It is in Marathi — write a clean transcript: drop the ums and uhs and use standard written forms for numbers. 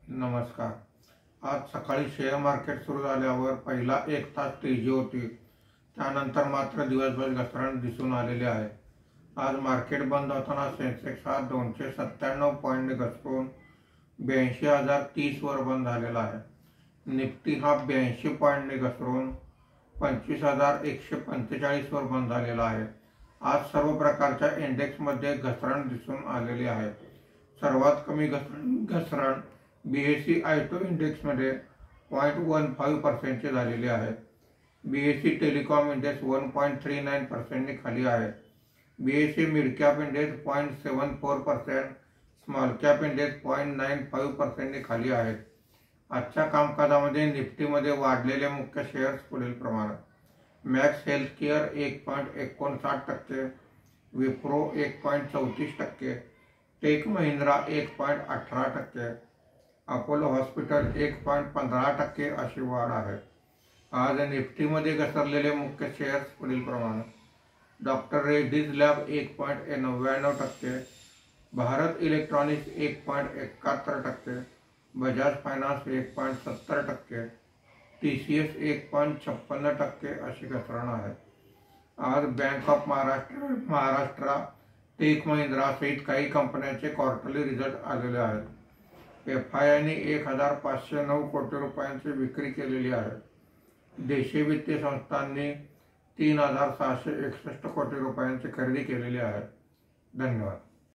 नमस्कार। आज सकाळी शेअर मार्केट सुरू झाल्यावर पहिला एक तास तेजी होती, त्यानंतर मात्र दिवसभर घसरण दिसून आलेली आहे। आज मार्केट बंद होताना सेन्सेक्स हा 297 पॉईंट घसरून 82,030 वर बंद झालेला आहे। निफ्टी हा 82 पॉईंटने घसरून 25,145 वर बंद झालेला आहे। आज सर्व प्रकारच्या इंडेक्समध्ये घसरण दिसून आलेली आहे। सर्वात कमी घसरण BSE I2 इंडेक्समध्ये 0.15% झालेली आहे। BSE टेलिकॉम इंडेक्स 1.39% खाली आहे। BSE mid cap index 0.74%, small cap index 0.95% खाली आहेत। आजच्या कामकाजामध्ये निफ्टीमध्ये वाढलेले मुख्य शेअर्स पुढील प्रमाणे: Max Healthcare 1.59%, Wipro 1.34%, Tech Mahindra 1.18%, Apollo hospital 1.15% अशी वाढ आहे। आज निफ्टीमध्ये घसरलेले मुख्य शेअर्स पुढील प्रमाणे: doctor Reddy's lab 1.99%, Bharat electronics 1.71%, Bajaj finance 1.70%, TCS 1.56% अशी घसरण आहे। आज bank of Maharashtra, tech Mahindra सहित काही कंपन्यांचे क्वार्टरली रिझल्ट आलेले आहेत। FII ने 1,509 कोटी रुपयांची विक्री केलेली आहे। देशी वित्तीय संस्थांनी 3,661 कोटी रुपयांची खरेदी केलेली आहे। धन्यवाद।